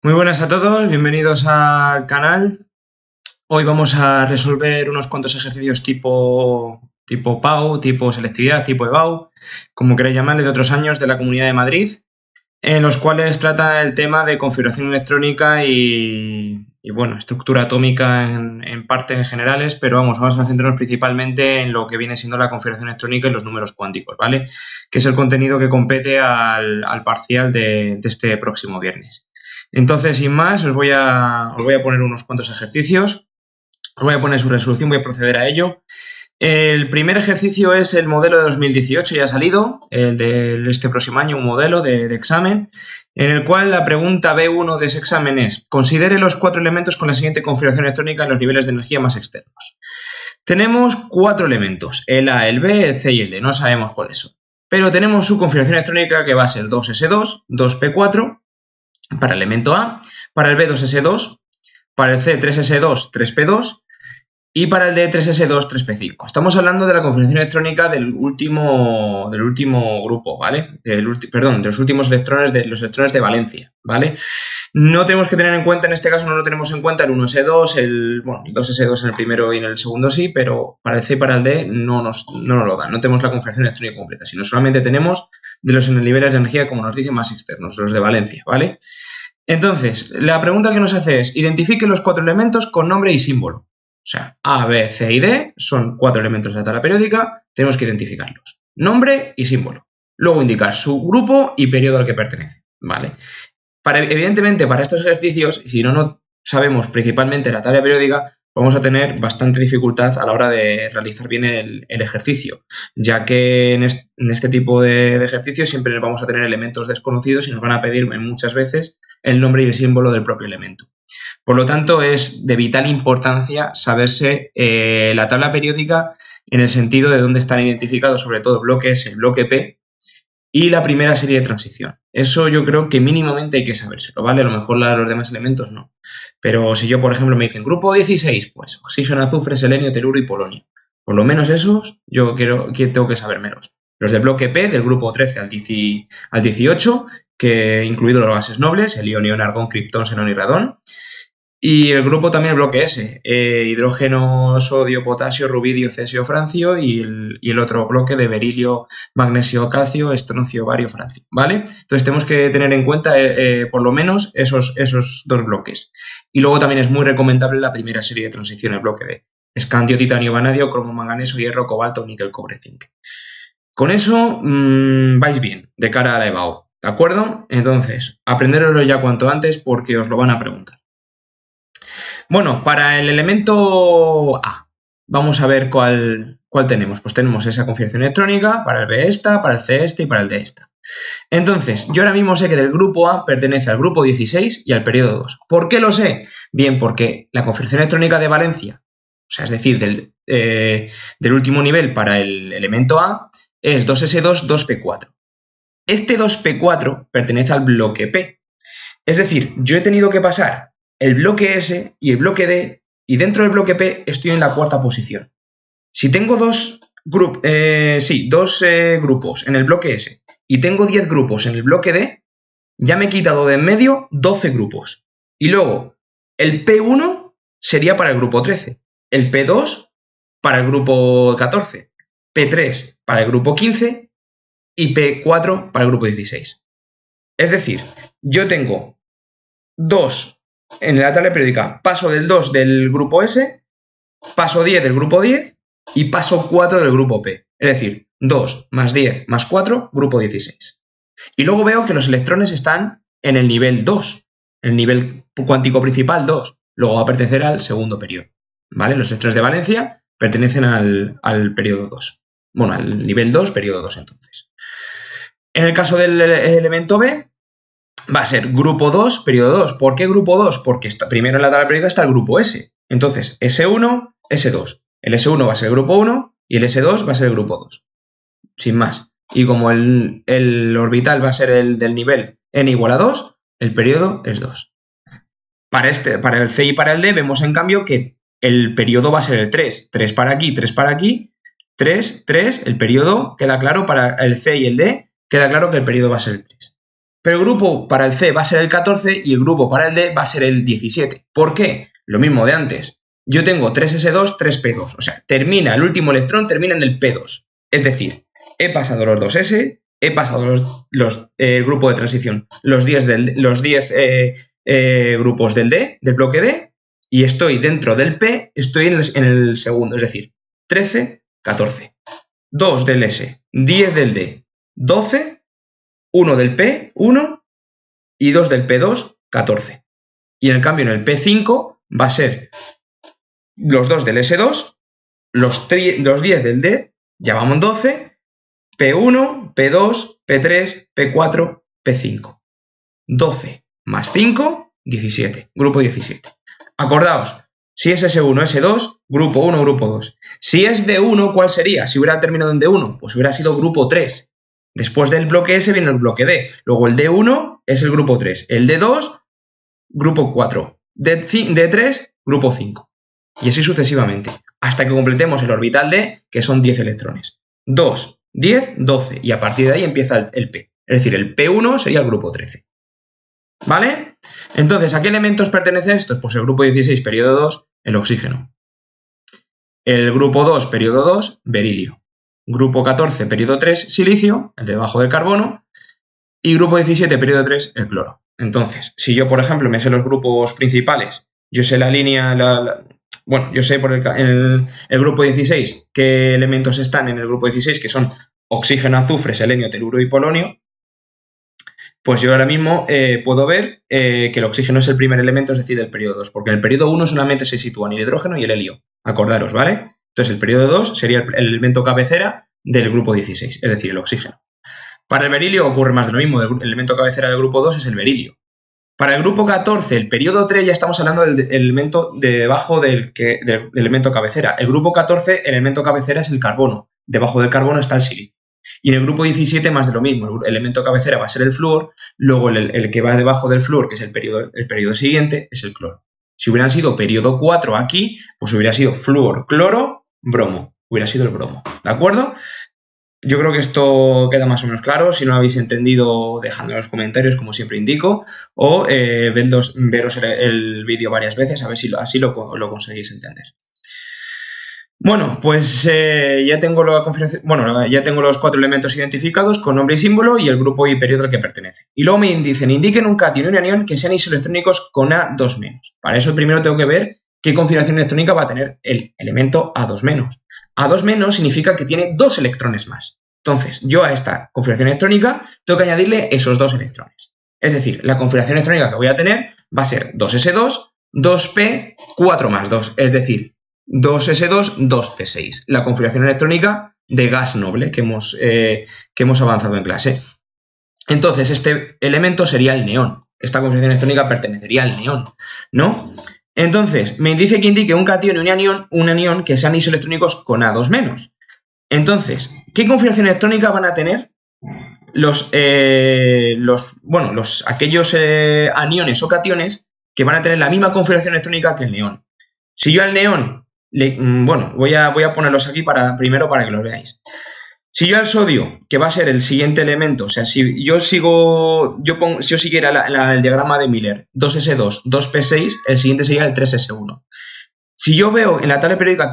Muy buenas a todos, bienvenidos al canal. Hoy vamos a resolver unos cuantos ejercicios tipo PAU, tipo selectividad, tipo EBAU, como queráis llamarle, de otros años de la Comunidad de Madrid, en los cuales trata el tema de configuración electrónica y estructura atómica en partes generales, pero vamos a centrarnos principalmente en lo que viene siendo la configuración electrónica y los números cuánticos, ¿vale? Que es el contenido que compete al parcial de este próximo viernes. Entonces, sin más, os voy a poner unos cuantos ejercicios, os voy a poner su resolución, voy a proceder a ello. El primer ejercicio es el modelo de 2018, ya ha salido, el de este próximo año, un modelo de examen, en el cual la pregunta B1 de ese examen es: considere los 4 elementos con la siguiente configuración electrónica en los niveles de energía más externos. Tenemos 4 elementos, el A, el B, el C y el D, no sabemos cuáles son, pero tenemos su configuración electrónica que va a ser 2S2, 2P4, para el elemento A, para el B 2S2, para el C 3S2, 3P2 y para el D 3S2, 3P5. Estamos hablando de la configuración electrónica del último grupo, ¿vale? De los últimos electrones los electrones de valencia, ¿vale? No tenemos que tener en cuenta, en este caso no lo tenemos en cuenta el 1S2, el 2S2 en el primero y en el segundo sí, pero para el C y para el D no nos lo dan, no tenemos la configuración electrónica completa, sino solamente tenemos de los niveles de energía, como nos dicen, más externos, los de valencia, ¿vale? Entonces, la pregunta que nos hace es: identifique los 4 elementos con nombre y símbolo. O sea, A, B, C y D son 4 elementos de la tabla periódica, tenemos que identificarlos. Nombre y símbolo. Luego indicar su grupo y periodo al que pertenece, ¿vale? Evidentemente, para estos ejercicios, si no sabemos principalmente la tabla periódica, vamos a tener bastante dificultad a la hora de realizar bien el ejercicio, ya que en este tipo de ejercicios siempre vamos a tener elementos desconocidos y nos van a pedir muchas veces el nombre y el símbolo del propio elemento. Por lo tanto, es de vital importancia saberse la tabla periódica en el sentido de dónde están identificados, sobre todo el bloque S, el bloque P y la primera serie de transición. Eso yo creo que mínimamente hay que sabérselo, ¿vale? A lo mejor los demás elementos no. Pero si yo, por ejemplo, me dicen grupo 16, pues oxígeno, azufre, selenio, teluro y polonio. Por lo menos esos yo tengo que saber menos. Los del bloque P, del grupo 13 al 18, que incluido los gases nobles, helio, neón, argón, criptón, xenón y radón. Y el grupo también, el bloque S, hidrógeno, sodio, potasio, rubidio, cesio, francio y el otro bloque de berilio, magnesio, calcio, estroncio, bario, francio, ¿vale? Entonces tenemos que tener en cuenta por lo menos esos 2 bloques. Y luego también es muy recomendable la primera serie de transición, el bloque D: escandio, titanio, vanadio, cromo, manganeso, hierro, cobalto, níquel, cobre, zinc. Con eso vais bien de cara a la EBAU, ¿de acuerdo? Entonces, aprendéroslo ya cuanto antes porque os lo van a preguntar. Bueno, para el elemento A, vamos a ver cuál tenemos. Pues tenemos esa configuración electrónica, para el B esta, para el C este y para el D esta. Entonces, yo ahora mismo sé que del grupo A pertenece al grupo 16 y al periodo 2. ¿Por qué lo sé? Bien, porque la configuración electrónica de valencia, o sea, es decir, del último nivel para el elemento A, es 2S2, 2P4. Este 2P4 pertenece al bloque P. Es decir, yo he tenido que pasar el bloque S y el bloque D, y dentro del bloque P estoy en la 4ª posición. Si tengo dos grupos en el bloque S y tengo 10 grupos en el bloque D, ya me he quitado de en medio 12 grupos. Y luego, el P1 sería para el grupo 13, el P2 para el grupo 14, P3 para el grupo 15 y P4 para el grupo 16. Es decir, yo tengo 2 en la tabla periódica, paso del 2 del grupo S, paso 10 del grupo 10 y paso 4 del grupo P. Es decir, 2 más 10 más 4, grupo 16. Y luego veo que los electrones están en el nivel 2, el nivel cuántico principal 2. Luego va a pertenecer al segundo periodo, ¿vale? Los electrones de valencia pertenecen al periodo 2. Bueno, al nivel 2, periodo 2 entonces. En el caso del elemento B, va a ser grupo 2, periodo 2. ¿Por qué grupo 2? Porque primero en la tabla periódica está el grupo S. Entonces, S1, S2. El S1 va a ser el grupo 1 y el S2 va a ser el grupo 2. Sin más. Y como el orbital va a ser el del nivel n igual a 2, el periodo es 2. Para el C y para el D vemos en cambio que el periodo va a ser el 3. 3 para aquí, 3 para aquí, 3, 3. El periodo queda claro para el C y el D, queda claro que el periodo va a ser el 3. Pero el grupo para el C va a ser el 14 y el grupo para el D va a ser el 17. ¿Por qué? Lo mismo de antes. Yo tengo 3s2, 3p2. O sea, el último electrón termina en el p2. Es decir, he pasado los 2s, he pasado el grupo de transición, los 10 grupos del D, del bloque D, y estoy dentro del P, estoy en el segundo, es decir, 13, 14. 2 del S, 10 del D, 12, 1 del P, 1, y 2 del P2, 14. Y en cambio en el P5 va a ser los 2 del S2, los 10 del D, ya vamos 12, P1, P2, P3, P4, P5. 12 más 5, 17. Grupo 17. Acordaos, si es S1, S2, grupo 1, grupo 2. Si es D1, ¿cuál sería? Si hubiera terminado en D1, pues hubiera sido grupo 3. Después del bloque S viene el bloque D. Luego el D1 es el grupo 3. El D2, grupo 4. D3, grupo 5. Y así sucesivamente. Hasta que completemos el orbital D, que son 10 electrones. 2, 10, 12. Y a partir de ahí empieza el P. Es decir, el P1 sería el grupo 13. ¿Vale? Entonces, ¿a qué elementos pertenece esto? Pues el grupo 16, periodo 2, el oxígeno. El grupo 2, periodo 2, berilio. Grupo 14, periodo 3, silicio, el de debajo del carbono. Y grupo 17, periodo 3, el cloro. Entonces, si yo, por ejemplo, me sé los grupos principales, yo sé la línea, bueno, yo sé por el grupo 16 qué elementos están en el grupo 16, que son oxígeno, azufre, selenio, teluro y polonio. Pues yo ahora mismo puedo ver que el oxígeno es el primer elemento, es decir, del periodo 2, porque en el periodo 1 solamente se sitúan el hidrógeno y el helio. Acordaros, ¿vale? Entonces el periodo 2 sería el elemento cabecera del grupo 16, es decir, el oxígeno. Para el berilio ocurre más de lo mismo, el elemento cabecera del grupo 2 es el berilio. Para el grupo 14, el periodo 3, ya estamos hablando del elemento de debajo del elemento cabecera. El grupo 14, el elemento cabecera es el carbono. Debajo del carbono está el silicio. Y en el grupo 17 más de lo mismo, el elemento cabecera va a ser el flúor, luego el que va debajo del flúor, que es el periodo siguiente, es el cloro. Si hubieran sido periodo 4 aquí, pues hubiera sido flúor, cloro, bromo, hubiera sido el bromo, ¿de acuerdo? Yo creo que esto queda más o menos claro. Si no lo habéis entendido, dejadlo en los comentarios, como siempre indico, o veros el vídeo varias veces, a ver si así lo conseguís entender. Bueno, pues ya tengo ya tengo los 4 elementos identificados con nombre y símbolo y el grupo y periodo al que pertenece. Y luego me dicen, indiquen un cation y un anión que sean isoelectrónicos con A2-. Para eso primero tengo que ver qué configuración electrónica va a tener el elemento A2-. A2- significa que tiene 2 electrones más. Entonces, yo a esta configuración electrónica tengo que añadirle esos 2 electrones. Es decir, la configuración electrónica que voy a tener va a ser 2s2, 2p, 4 más 2, es decir, 2s2, 2p6, la configuración electrónica de gas noble que hemos avanzado en clase. Entonces, este elemento sería el neón. Esta configuración electrónica pertenecería al neón, ¿no? Entonces, me dice que indique un cation y un anión que sean isoelectrónicos con A2-. Entonces, ¿qué configuración electrónica van a tener aquellos aniones o cationes que van a tener la misma configuración electrónica que el neón? Si yo al neón, voy a ponerlos aquí primero para que los veáis. Si yo al sodio, que va a ser el siguiente elemento, o sea, si yo siguiera el diagrama de Miller, 2s2, 2p6, el siguiente sería el 3s1. Si yo veo en la tabla periódica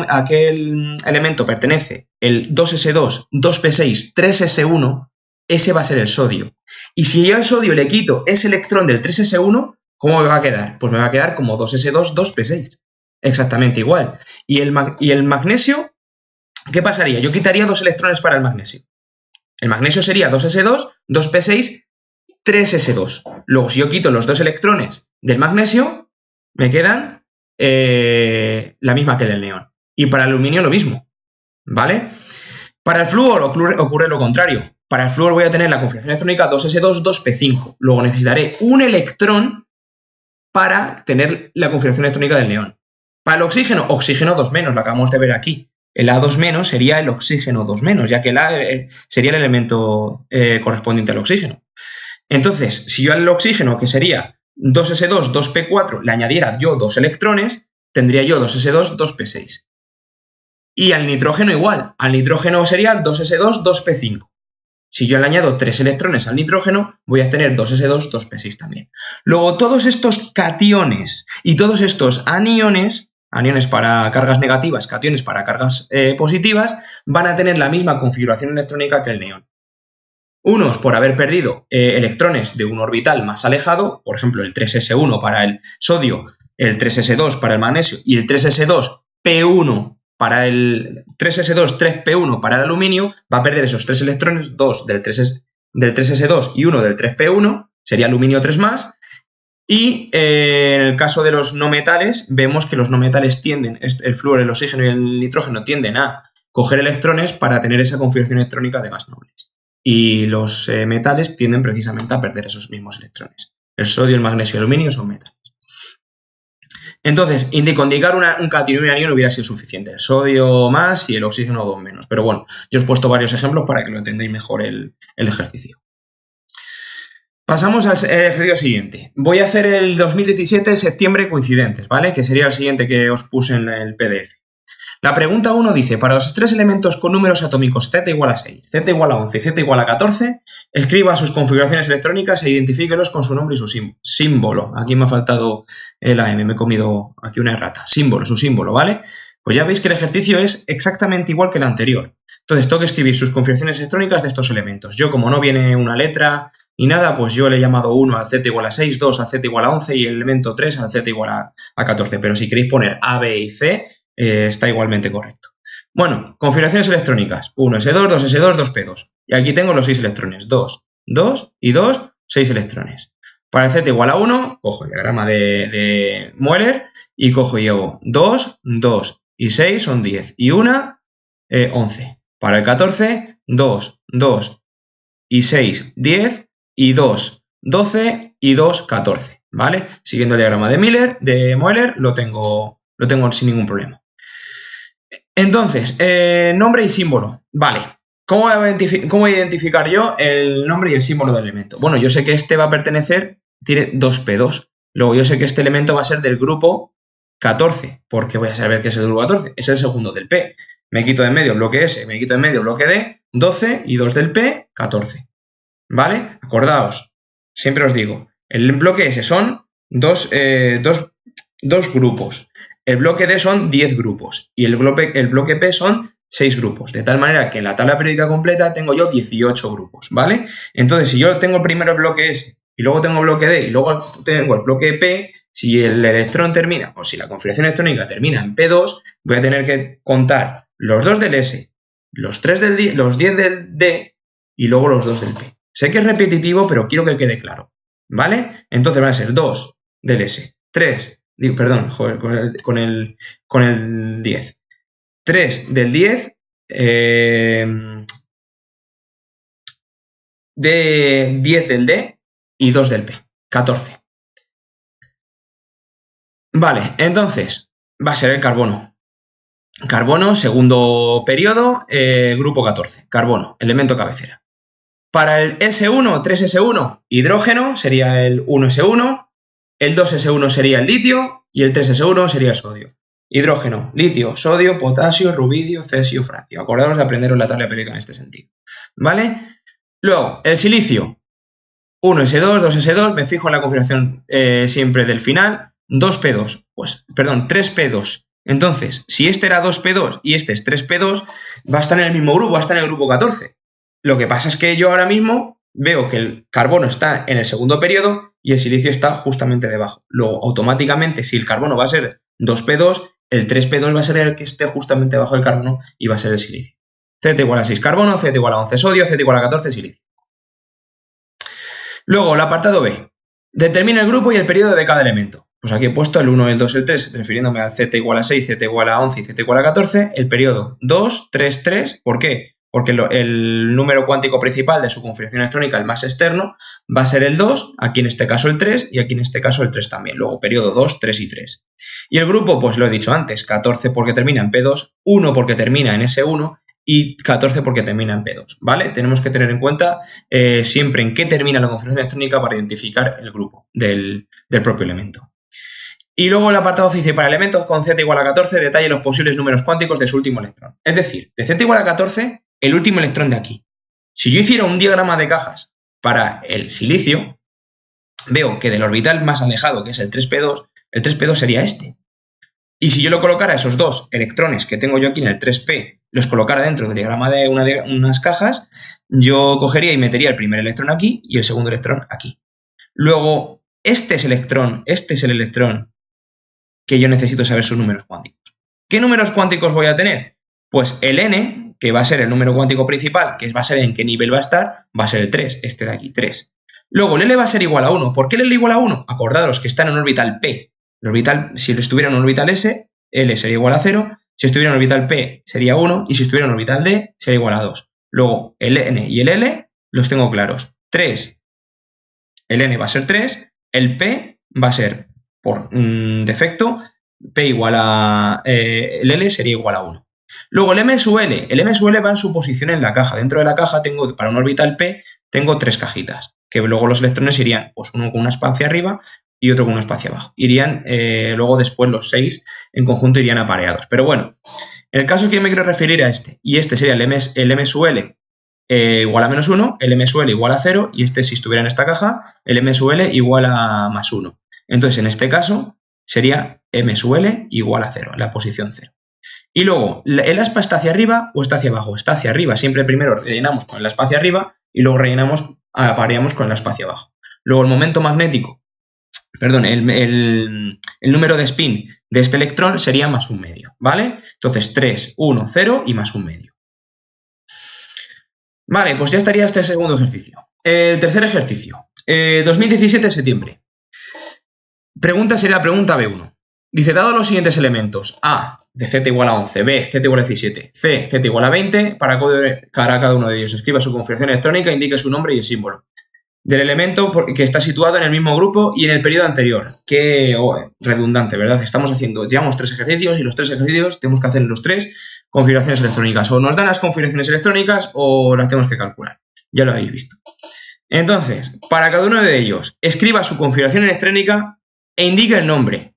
aquel elemento pertenece el 2s2, 2p6, 3s1, ese va a ser el sodio. Y si yo al sodio le quito ese electrón del 3s1, ¿cómo me va a quedar? Pues me va a quedar como 2s2, 2p6. Exactamente igual. Y el magnesio, ¿qué pasaría? Yo quitaría 2 electrones para el magnesio. El magnesio sería 2s2, 2p6, 3s2. Luego, si yo quito los 2 electrones del magnesio, me quedan la misma que del neón. Y para el aluminio lo mismo, ¿vale? Para el flúor ocurre lo contrario. Para el flúor voy a tener la configuración electrónica 2s2, 2p5. Luego necesitaré un electrón para tener la configuración electrónica del neón. Para el oxígeno 2-, lo acabamos de ver aquí. El A2- sería el oxígeno 2-, ya que el A sería el elemento correspondiente al oxígeno. Entonces, si yo al oxígeno, que sería 2s2, 2p4, le añadiera yo 2 electrones, tendría yo 2s2, 2p6. Y al nitrógeno igual. Al nitrógeno sería 2s2, 2p5. Si yo le añado 3 electrones al nitrógeno, voy a tener 2s2, 2p6 también. Luego, todos estos cationes y todos estos aniones para cargas negativas, cationes para cargas positivas, van a tener la misma configuración electrónica que el neón. Unos por haber perdido electrones de un orbital más alejado, por ejemplo, el 3s1 para el sodio, el 3s2 para el magnesio y el 3s2p1 para el 3s2, 3p1 para el aluminio, va a perder esos 3 electrones, 2 del 3s2 y 1 del 3p1, sería aluminio 3+. Y en el caso de los no metales, vemos que los no metales tienden, el flúor, el oxígeno y el nitrógeno tienden a coger electrones para tener esa configuración electrónica de gas nobles. Y los metales tienden precisamente a perder esos mismos electrones. El sodio, el magnesio y el aluminio son metales. Entonces, con indicar un cation y un anión hubiera sido suficiente. El sodio más y el oxígeno 2 menos. Pero bueno, yo os he puesto varios ejemplos para que lo entendáis mejor el ejercicio. Pasamos al ejercicio siguiente. Voy a hacer el 2017 septiembre coincidentes, ¿vale? Que sería el siguiente que os puse en el PDF. La pregunta 1 dice, para los 3 elementos con números atómicos z igual a 6, z igual a 11 y z igual a 14, escriba sus configuraciones electrónicas e identifíquelos con su nombre y su símbolo. Aquí me ha faltado la M, me he comido aquí una errata. Símbolo, su símbolo, ¿vale? Pues ya veis que el ejercicio es exactamente igual que el anterior. Entonces tengo que escribir sus configuraciones electrónicas de estos elementos. Yo, como no viene una letra ni nada, pues yo le he llamado 1 al z igual a 6, 2 al z igual a 11 y el elemento 3 al z igual a 14. Pero si queréis poner A, B y C, está igualmente correcto. Bueno, configuraciones electrónicas. 1s2, 2s2, 2p2. Y aquí tengo los 6 electrones. 2, 2 y 2, 6 electrones. Para el z igual a 1, cojo el diagrama de Mueller y cojo y hago 2, 2 y 6 son 10 y 1, 11. Para el 14, 2, 2 y 6, 10 y 2, 12 y 2, 14. ¿Vale? Siguiendo el diagrama de Mueller, lo tengo sin ningún problema. Entonces, nombre y símbolo. Vale. ¿Cómo voy a identificar yo el nombre y el símbolo del elemento? Bueno, yo sé que este va a pertenecer, tiene 2p2. Luego yo sé que este elemento va a ser del grupo 14, porque voy a saber que es el grupo 14. Es el segundo del P. Me quito de en medio el bloque S, me quito de en medio el bloque D, 12 y 2 del P, 14. ¿Vale? Acordaos, siempre os digo, el bloque S son dos grupos. El bloque D son 10 grupos y el bloque P son 6 grupos, de tal manera que en la tabla periódica completa tengo yo 18 grupos, ¿vale? Entonces, si yo tengo primero el bloque S y luego tengo el bloque D y luego tengo el bloque P, si el electrón termina, o si la configuración electrónica termina en P2, voy a tener que contar los 2 del S, los 10 del D y luego los 2 del P. Sé que es repetitivo, pero quiero que quede claro, ¿vale? Entonces van a ser 2 del S, 3, perdón, joder, con el 10. 3 del 10, de 10 del D y 2 del P, 14. Vale, entonces va a ser el carbono. Carbono, segundo periodo, grupo 14. Carbono, elemento cabecera. Para el S1, 3S1, hidrógeno, sería el 1S1. El 2S1 sería el litio y el 3S1 sería el sodio. Hidrógeno, litio, sodio, potasio, rubidio, cesio, francio. Acordaros de aprenderos la tabla periódica en este sentido. ¿Vale? Luego, el silicio. 1S2, 2S2, me fijo en la configuración siempre del final. 2P2, pues, perdón, 3P2. Entonces, si este era 2P2 y este es 3P2, va a estar en el mismo grupo, va a estar en el grupo 14. Lo que pasa es que yo ahora mismo veo que el carbono está en el segundo periodo y el silicio está justamente debajo. Luego, automáticamente, si el carbono va a ser 2P2, el 3P2 va a ser el que esté justamente debajo del carbono y va a ser el silicio. Z igual a 6 carbono, Z igual a 11 sodio, Z igual a 14 silicio. Luego, el apartado B. Determina el grupo y el periodo de cada elemento. Pues aquí he puesto el 1, el 2, el 3, refiriéndome al Z igual a 6, Z igual a 11 y Z igual a 14. El periodo 2, 3, 3. ¿Por qué? Porque el número cuántico principal de su configuración electrónica, el más externo, va a ser el 2, aquí en este caso el 3 y aquí en este caso el 3 también. Luego periodo 2, 3 y 3. Y el grupo, pues lo he dicho antes, 14 porque termina en P2, 1 porque termina en S1 y 14 porque termina en P2, ¿vale? Tenemos que tener en cuenta siempre en qué termina la configuración electrónica para identificar el grupo del propio elemento. Y luego el apartado C dice, para elementos con Z igual a 14, detalle los posibles números cuánticos de su último electrón. Es decir, de Z igual a 14, el último electrón de aquí. Si yo hiciera un diagrama de cajas para el silicio, veo que del orbital más alejado, que es el 3p2, el 3p2 sería este. Y si yo lo colocara esos dos electrones que tengo yo aquí en el 3p, los colocara dentro del diagrama de unas cajas, yo cogería y metería el primer electrón aquí y el segundo electrón aquí. Luego, este es el electrón que yo necesito saber sus números cuánticos. ¿Qué números cuánticos voy a tener? Pues el n, que va a ser el número cuántico principal, que va a ser en qué nivel va a estar, va a ser el 3, este de aquí, 3. Luego, el L va a ser igual a 1. ¿Por qué el L igual a 1? Acordaros que está en un orbital P. El orbital, si estuviera en un orbital S, L sería igual a 0. Si estuviera en un orbital P, sería 1. Y si estuviera en un orbital D, sería igual a 2. Luego, el N y el L los tengo claros. 3, el N va a ser 3. El P va a ser, por defecto, P igual a... el L sería igual a 1. Luego, el M sub L. El M sub L va en su posición en la caja. Dentro de la caja, tengo para un orbital P, tengo 3 cajitas, que luego los electrones irían, pues uno con una espacio arriba y otro con una espacio abajo. Irían, luego después los 6 en conjunto irían apareados. Pero bueno, en el caso que yo me quiero referir a este, y este sería el M sub L igual a menos 1, el M sub L igual a 0, y este si estuviera en esta caja, el M sub L igual a más 1. Entonces, en este caso, sería M sub L igual a 0, en la posición 0. Y luego, ¿el aspa está hacia arriba o está hacia abajo? Está hacia arriba. Siempre primero rellenamos con el aspa hacia arriba y luego apareamos con el aspa hacia abajo. Luego, el momento magnético, perdón, el número de spin de este electrón sería más un medio, ¿vale? Entonces, 3, 1, 0 y más un medio. Vale, pues ya estaría este segundo ejercicio. El tercer ejercicio, 2017, septiembre. Pregunta sería la pregunta B1. Dice, dado los siguientes elementos, A, de Z igual a 11, B, Z igual a 17, C, Z igual a 20, para cada uno de ellos escriba su configuración electrónica, indique su nombre y el símbolo del elemento que está situado en el mismo grupo y en el periodo anterior. Qué redundante, ¿verdad? Llevamos 3 ejercicios y los 3 ejercicios tenemos que hacer los 3 configuraciones electrónicas. O nos dan las configuraciones electrónicas o las tenemos que calcular. Ya lo habéis visto. Entonces, para cada uno de ellos, escriba su configuración electrónica e indique el nombre.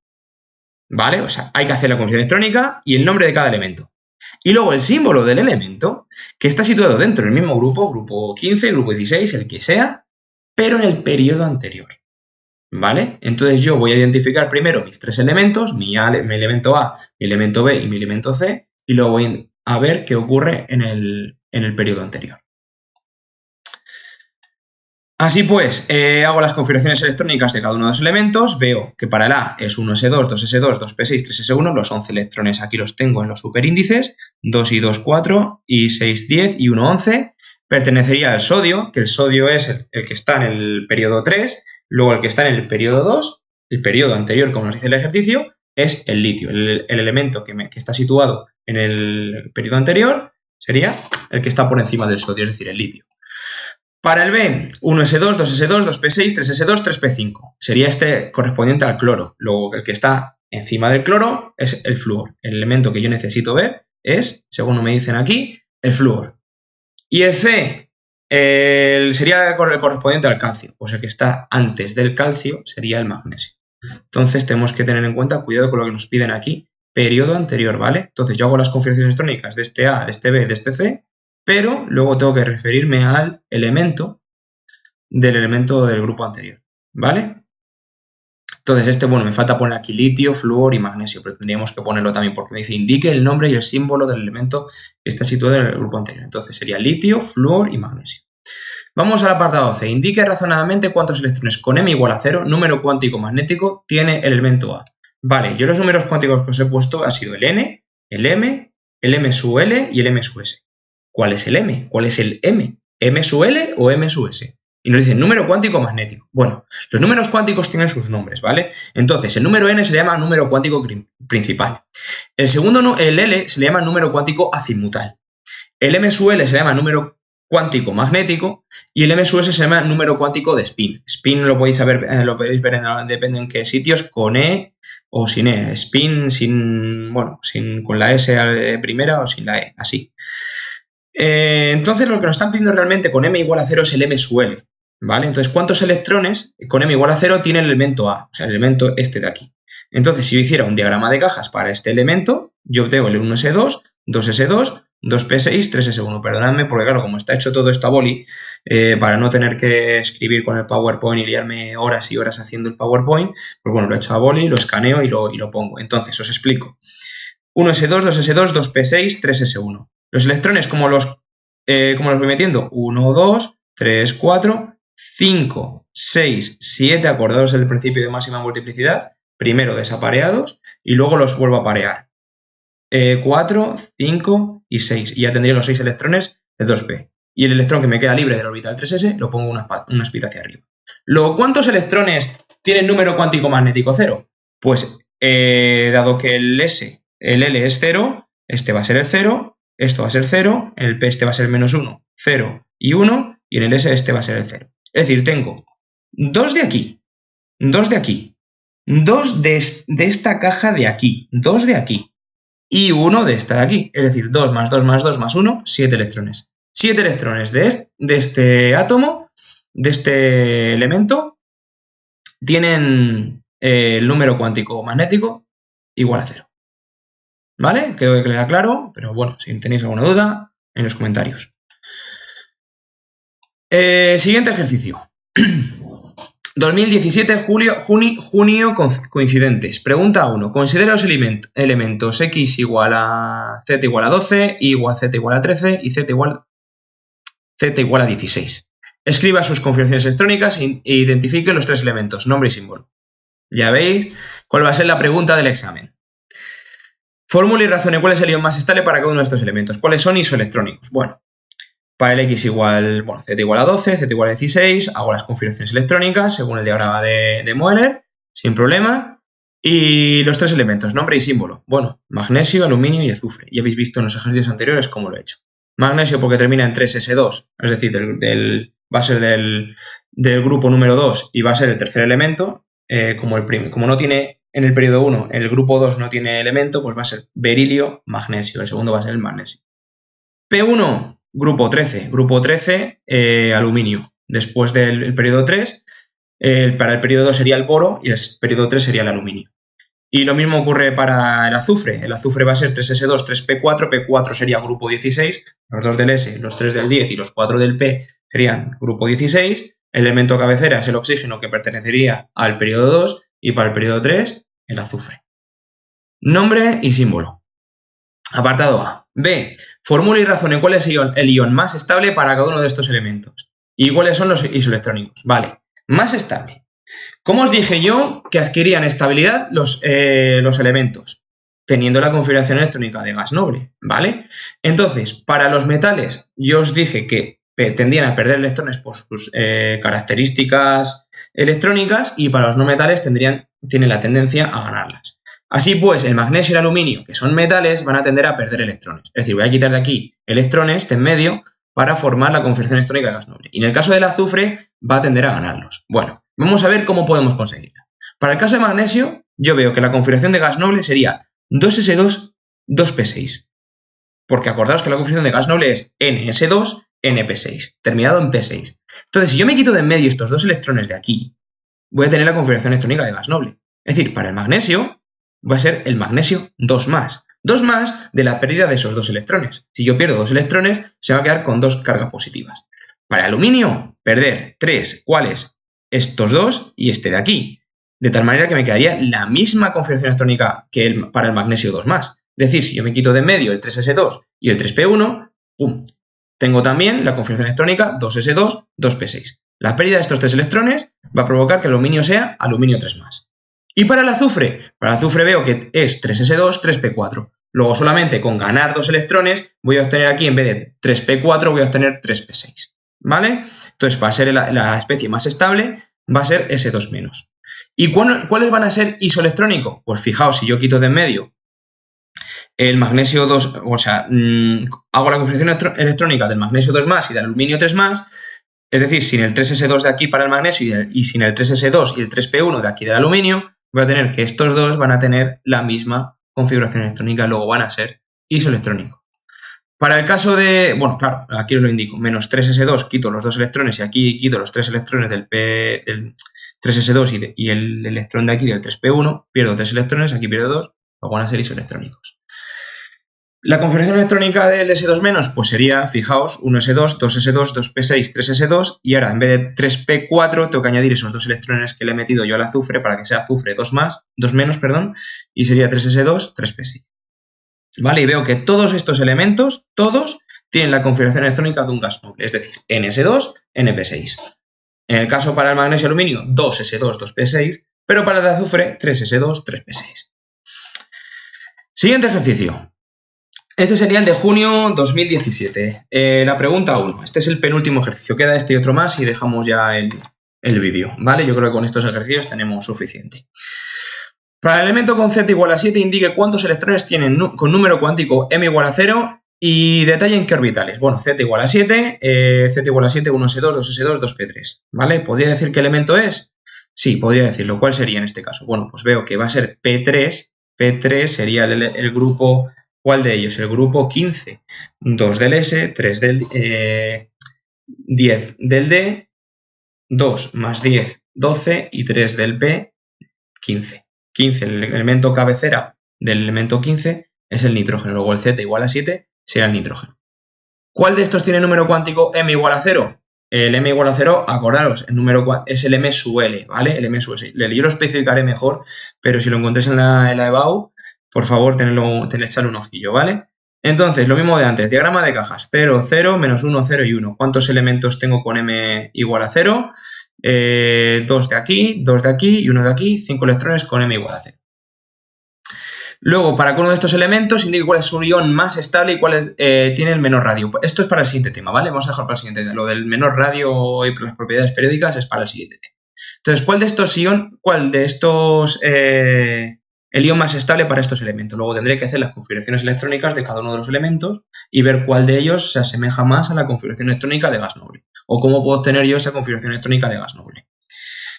¿Vale? O sea, hay que hacer la configuración electrónica y el nombre de cada elemento. Y luego el símbolo del elemento que está situado dentro del mismo grupo, grupo 15, grupo 16, el que sea, pero en el periodo anterior. ¿Vale? Entonces yo voy a identificar primero mis 3 elementos, mi elemento A, mi elemento B y mi elemento C, y luego voy a ver qué ocurre en el periodo anterior. Así pues, hago las configuraciones electrónicas de cada uno de los elementos, veo que para el A es 1s2, 2s2, 2p6, 3s1, los 11 electrones aquí los tengo en los superíndices, 2 y 2, 4, y 6, 10 y 1, 11, pertenecería al sodio, que el sodio es el que está en el periodo 3, luego el que está en el periodo 2, el periodo anterior, como nos dice el ejercicio, es el litio, el elemento que está situado en el periodo anterior sería el que está por encima del sodio, es decir, el litio. Para el B, 1s2, 2s2, 2p6, 3s2, 3p5. Sería este correspondiente al cloro. Luego, el que está encima del cloro es el flúor. El elemento que yo necesito ver es, según me dicen aquí, el flúor. Y el C sería el correspondiente al calcio. Pues el que está antes del calcio sería el magnesio. Entonces, tenemos que tener en cuenta, cuidado con lo que nos piden aquí, periodo anterior, ¿vale? Entonces, yo hago las configuraciones electrónicas de este A, de este B, de este C, pero luego tengo que referirme al elemento del grupo anterior, ¿vale? Entonces, me falta poner aquí litio, flúor y magnesio, pero tendríamos que ponerlo también porque me dice indique el nombre y el símbolo del elemento que está situado en el grupo anterior. Entonces, sería litio, flúor y magnesio. Vamos al apartado C. Indique razonadamente cuántos electrones con M igual a 0, número cuántico magnético, tiene el elemento A. Vale, yo los números cuánticos que os he puesto ha sido el N, el M, el M sub L y el M sub S. ¿Cuál es el M? ¿Cuál es el M? ¿M sub L o M sub S? Y nos dicen número cuántico magnético. Bueno, los números cuánticos tienen sus nombres, ¿vale? Entonces, el número N se le llama número cuántico principal. El segundo, el L, se le llama número cuántico azimutal. El M sub L se le llama número cuántico magnético y el M sub S se llama número cuántico de spin. Spin lo podéis ver depende en qué sitios, con E o sin E. Spin con la S primera o sin la E, así. Entonces lo que nos están pidiendo realmente con M igual a 0 es el M sub L, ¿vale? Entonces, ¿cuántos electrones con M igual a 0 tiene el elemento A? O sea, el elemento este de aquí. Entonces, si yo hiciera un diagrama de cajas para este elemento, yo obtengo el 1s2, 2s2, 2p6, 3s1. Perdonadme porque claro, como está hecho todo esto a boli, para no tener que escribir con el PowerPoint y liarme horas y horas haciendo el PowerPoint, pues bueno, lo he hecho a boli, lo escaneo y lo pongo. Entonces, os explico. 1s2, 2s2, 2p6, 3s1. Los electrones, ¿cómo los voy metiendo? 1, 2, 3, 4, 5, 6, 7, acordaos del principio de máxima multiplicidad, primero desapareados y luego los vuelvo a parear. 4, 5 y 6. Y ya tendría los 6 electrones de 2p. Y el electrón que me queda libre del orbital 3s lo pongo una espita hacia arriba. Luego, ¿cuántos electrones tiene el número cuántico magnético 0? Pues, dado que el L es 0, este va a ser el 0, esto va a ser 0, en el P este va a ser el menos 1, 0 y 1, y en el S este va a ser el 0. Es decir, tengo 2 de aquí, 2 de aquí, 2 de esta caja de aquí, 2 de aquí, y 1 de esta de aquí. Es decir, 2 más 2 más 2 más 1, 7 electrones. 7 electrones de este átomo, de este elemento, tienen el número cuántico magnético igual a 0. ¿Vale? Creo que queda claro, pero bueno, si tenéis alguna duda, en los comentarios. Siguiente ejercicio. 2017, junio coincidentes. Pregunta 1. Considera los elementos x igual a z igual a 12, y igual a z igual a 13 y z igual a 16. Escriba sus configuraciones electrónicas e identifique los tres elementos, nombre y símbolo. Ya veis cuál va a ser la pregunta del examen. Fórmula y razone cuál es el ion más estable para cada uno de estos elementos. ¿Cuáles son isoelectrónicos? Bueno, para el x igual, z igual a 12, z igual a 16, hago las configuraciones electrónicas según el diagrama de Moeller, sin problema. Y los tres elementos, nombre y símbolo. Bueno, magnesio, aluminio y azufre. Ya habéis visto en los ejercicios anteriores cómo lo he hecho. Magnesio porque termina en 3s2, es decir, va a ser del grupo número 2 y va a ser el tercer elemento. Como no tiene en el periodo 1, el grupo 2 no tiene elemento, pues va a ser berilio, magnesio. El segundo va a ser el magnesio. P1, grupo 13, aluminio. Después del periodo 3, para el periodo 2 sería el boro y el periodo 3 sería el aluminio. Y lo mismo ocurre para el azufre. El azufre va a ser 3s2, 3p4, P4 sería grupo 16, los 2 del S, los 3 del 10 y los 4 del P serían grupo 16. El elemento cabecera es el oxígeno que pertenecería al periodo 2 y para el periodo 3 el azufre. Nombre y símbolo. Apartado A. B. Formula y razone cuál es el ion más estable para cada uno de estos elementos. ¿Y cuáles son los isoelectrónicos? Vale. Más estable. ¿Cómo os dije yo que adquirían estabilidad los elementos? Teniendo la configuración electrónica de gas noble, ¿vale? Entonces, para los metales, yo os dije que tendían a perder electrones por sus características electrónicas, y para los no metales tienen la tendencia a ganarlas. Así pues, el magnesio y el aluminio, que son metales, van a tender a perder electrones. Es decir, voy a quitar de aquí electrones, en medio, para formar la configuración electrónica de gas noble. Y en el caso del azufre, va a tender a ganarlos. Bueno, vamos a ver cómo podemos conseguirla. Para el caso de magnesio, yo veo que la configuración de gas noble sería 2s2, 2p6. Porque acordaos que la configuración de gas noble es ns2, np6, terminado en p6. Entonces, si yo me quito de en medio estos dos electrones de aquí, voy a tener la configuración electrónica de gas noble. Es decir, para el magnesio, va a ser el magnesio 2+. 2+ de la pérdida de esos dos electrones. Si yo pierdo dos electrones, se va a quedar con dos cargas positivas. Para el aluminio, perder 3. ¿Cuáles? Estos dos y este de aquí. De tal manera que me quedaría la misma configuración electrónica que para el magnesio 2+. Es decir, si yo me quito de en medio el 3s2 y el 3p1, ¡pum! Tengo también la configuración electrónica 2s2, 2p6. La pérdida de estos tres electrones va a provocar que el aluminio sea aluminio 3+. Y para el azufre veo que es 3s2, 3p4. Luego solamente con ganar dos electrones voy a obtener aquí, en vez de 3p4, voy a obtener 3p6. ¿Vale? Entonces, para ser la especie más estable, va a ser S2-. ¿Y cuáles van a ser isoelectrónicos? Pues fijaos, si yo quito de en medio el magnesio 2, o sea, hago la configuración electrónica del magnesio 2+ y del aluminio 3+, es decir, sin el 3s2 de aquí para el magnesio y sin el 3s2 y el 3p1 de aquí del aluminio, voy a tener que estos dos van a tener la misma configuración electrónica, luego van a ser isoelectrónicos. Para el caso de, bueno, claro, aquí os lo indico, menos 3s2, quito los dos electrones y aquí quito los tres electrones del 3s2 y el electrón de aquí del 3p1, pierdo 3 electrones, aquí pierdo 2, luego van a ser isoelectrónicos. La configuración electrónica del S2-, pues sería, fijaos, 1s2, 2s2, 2p6, 3s2, y ahora en vez de 3p4 tengo que añadir esos dos electrones que le he metido yo al azufre para que sea azufre 2 menos, y sería 3s2, 3p6. ¿Vale? Y veo que todos estos elementos, todos, tienen la configuración electrónica de un gas noble, es decir, ns2, np6. En el caso para el magnesio aluminio, 2s2, 2p6, pero para el de azufre, 3s2, 3p6. Siguiente ejercicio. Este sería el de junio 2017. La pregunta 1. Este es el penúltimo ejercicio. Queda este y otro más y dejamos ya el vídeo, ¿vale? Yo creo que con estos ejercicios tenemos suficiente. Para el elemento con z igual a 7, indique cuántos electrones tienen con número cuántico m igual a 0 y detalle en qué orbitales. Bueno, z igual a 7, 1s2, 2s2, 2p3, ¿vale? ¿Podría decir qué elemento es? Sí, podría decirlo. ¿Cuál sería en este caso? Bueno, pues veo que va a ser p3. P3 sería el grupo... ¿Cuál de ellos? El grupo 15. 2 del S, 3 del 10 del D, 2 más 10, 12 y 3 del P, 15. 15, el elemento cabecera del elemento 15 es el nitrógeno. Luego el Z igual a 7 será el nitrógeno. ¿Cuál de estos tiene número cuántico m igual a 0? El m igual a 0, acordaros, el número es el m sub L, ¿vale? El m sub L. Yo lo especificaré mejor, pero si lo encontréis en la EBAU, por favor, echarle un ojillo, ¿vale? Entonces, lo mismo de antes, diagrama de cajas, 0, 0, menos 1, 0 y 1. ¿Cuántos elementos tengo con m igual a 0? 2 de aquí, 2 de aquí y 1 de aquí, 5 electrones con m igual a 0. Luego, para cada uno de estos elementos, indique cuál es su ion más estable y cuál tiene el menor radio. Esto es para el siguiente tema, ¿vale? Vamos a dejar para el siguiente tema. Lo del menor radio y las propiedades periódicas es para el siguiente tema. Entonces, ¿cuál de estos el ion más estable para estos elementos? Luego tendré que hacer las configuraciones electrónicas de cada uno de los elementos y ver cuál de ellos se asemeja más a la configuración electrónica de gas noble. O cómo puedo obtener yo esa configuración electrónica de gas noble.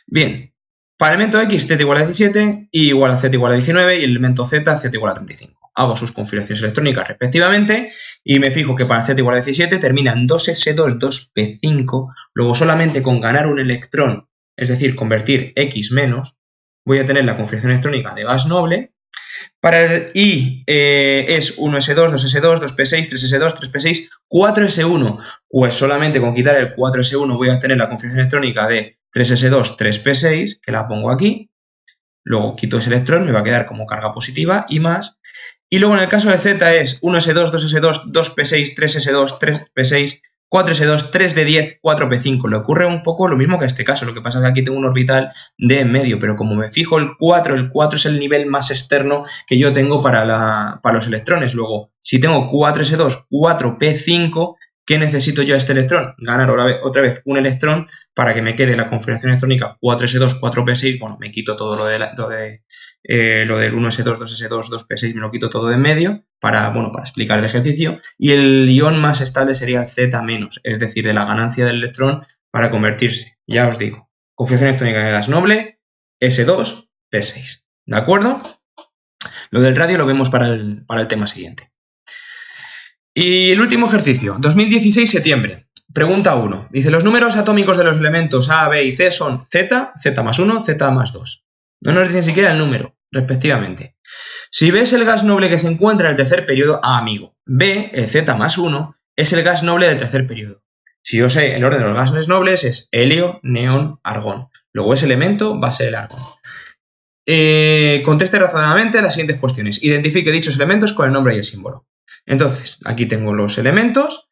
Bien. Para el elemento X, z igual a 17, Y igual a z igual a 19 y el elemento Z, z igual a 35. Hago sus configuraciones electrónicas respectivamente y me fijo que para z igual a 17 termina en 2s2, 2p5. Luego solamente con ganar un electrón, es decir, convertir X menos, voy a tener la configuración electrónica de gas noble. Para el Y es 1s2, 2s2, 2p6, 3s2, 3p6, 4s1. Pues solamente con quitar el 4s1 voy a tener la configuración electrónica de 3s2, 3p6, que la pongo aquí. Luego quito ese electrón, me va a quedar como carga positiva y más. Y luego en el caso de Z es 1s2, 2s2, 2p6, 3s2, 3p6, 4s2, 3d10, 4p5. Le ocurre un poco lo mismo que en este caso. Lo que pasa es que aquí tengo un orbital de en medio, pero como me fijo el 4 es el nivel más externo que yo tengo para los electrones. Luego, si tengo 4s2, 4p5, ¿qué necesito yo a este electrón? Ganar otra vez un electrón para que me quede la configuración electrónica 4s2, 4p6. Bueno, me quito todo lo del 1s2, 2s2, 2p6, me lo quito todo de en medio para explicar el ejercicio. Y el ion más estable sería el Z-, es decir, de la ganancia del electrón para convertirse. Ya os digo, configuración electrónica de gas noble, S2, P6. ¿De acuerdo? Lo del radio lo vemos para el tema siguiente. Y el último ejercicio, 2016, septiembre. Pregunta 1. Dice, los números atómicos de los elementos A, B y C son Z, Z más 1, Z más 2. No nos dicen siquiera el número, respectivamente. Si B es el gas noble que se encuentra en el tercer periodo, amigo, B, el Z más 1, es el gas noble del tercer periodo. Si yo sé el orden de los gases nobles es helio, neón, argón. Luego ese elemento va a ser el argón. Conteste razonadamente las siguientes cuestiones. Identifique dichos elementos con el nombre y el símbolo. Entonces, aquí tengo los elementos,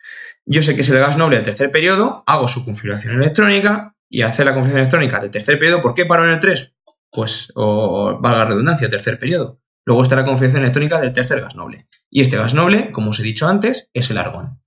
yo sé que es el gas noble del tercer periodo, hago su configuración electrónica y hacer la configuración electrónica del tercer periodo. ¿Por qué paro en el 3? Pues, valga la redundancia, tercer periodo. Luego está la configuración electrónica del tercer gas noble. Y este gas noble, como os he dicho antes, es el argón.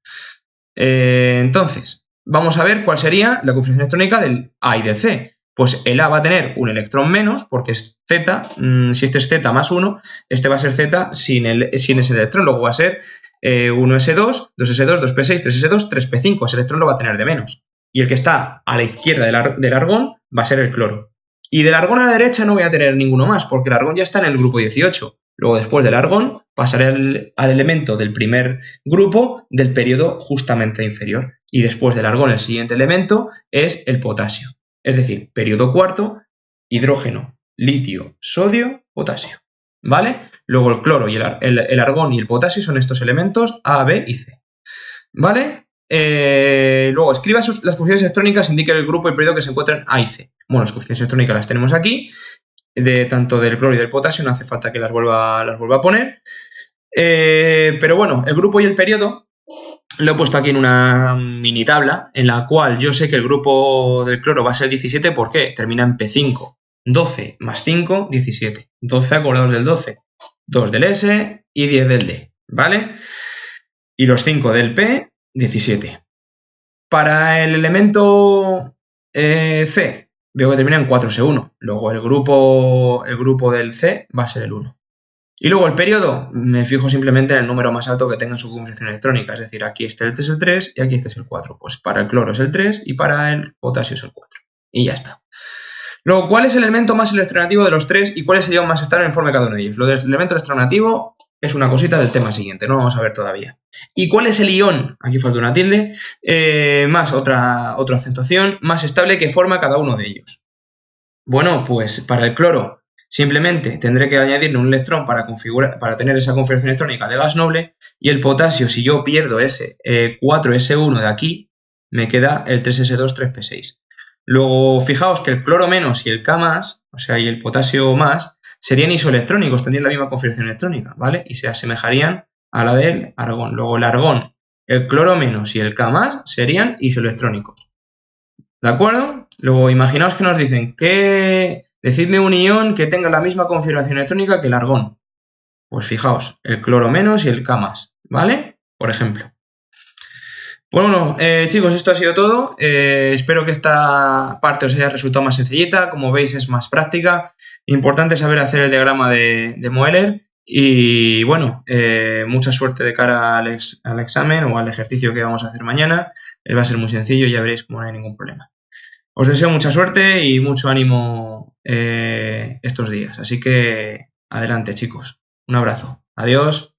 Entonces, vamos a ver cuál sería la configuración electrónica del A y del C. Pues el A va a tener un electrón menos, porque es Z, si este es Z más 1, este va a ser Z sin ese electrón, luego va a ser 1s2, 2s2, 2p6, 3s2, 3p5, ese electrón lo va a tener de menos. Y el que está a la izquierda del argón va a ser el cloro. Y del argón a la derecha no voy a tener ninguno más, porque el argón ya está en el grupo 18. Luego, después del argón, pasaré al elemento del primer grupo del periodo justamente inferior. Y después del argón, el siguiente elemento es el potasio. Es decir, periodo cuarto, hidrógeno, litio, sodio, potasio. ¿vale? Luego el cloro y el argón y el potasio son estos elementos A, B y C, ¿vale? Luego, escriba las coeficientes electrónicas, indique el grupo y periodo que se encuentran A y C. Bueno, las coeficientes electrónicas las tenemos aquí, tanto del cloro y del potasio, no hace falta que las vuelva a poner. Pero bueno, el grupo y el periodo lo he puesto aquí en una mini tabla en la cual yo sé que el grupo del cloro va a ser 17 porque termina en P5. 12 más 5, 17. 12 acordados del 12. 2 del S y 10 del D, ¿vale? Y los 5 del P, 17. Para el elemento C, veo que termina en 4S1. Luego el grupo del C va a ser el 1. Y luego el periodo, me fijo simplemente en el número más alto que tenga en su configuración electrónica. Es decir, aquí este es el 3 y aquí este es el 4. Pues para el cloro es el 3 y para el potasio es el 4. Y ya está. Luego, ¿cuál es el elemento más electronegativo de los tres y cuál es el ion más estable en forma de cada uno de ellos? Lo del elemento electronegativo es una cosita del tema siguiente, no lo vamos a ver todavía. ¿Y cuál es el ion? Aquí falta una tilde, más otra acentuación, más estable que forma cada uno de ellos. Bueno, pues para el cloro simplemente tendré que añadirle un electrón para tener esa configuración electrónica de gas noble, y el potasio, si yo pierdo ese 4S1 de aquí, me queda el 3S2 3P6. Luego, fijaos que el cloro menos y el K más, o sea, y el potasio más, serían isoelectrónicos, tendrían la misma configuración electrónica, ¿vale? Y se asemejarían a la del argón. Luego el argón, el cloro menos y el K más serían isoelectrónicos. ¿De acuerdo? Luego, imaginaos que nos dicen que decidme un ion que tenga la misma configuración electrónica que el argón. Pues fijaos, el cloro menos y el K más, ¿vale? Por ejemplo. Bueno, chicos, esto ha sido todo. Espero que esta parte os haya resultado más sencillita. Como veis, es más práctica. Importante saber hacer el diagrama de Moeller. Y bueno, mucha suerte de cara al examen o al ejercicio que vamos a hacer mañana. Va a ser muy sencillo y ya veréis cómo no hay ningún problema. Os deseo mucha suerte y mucho ánimo estos días. Así que adelante, chicos. Un abrazo. Adiós.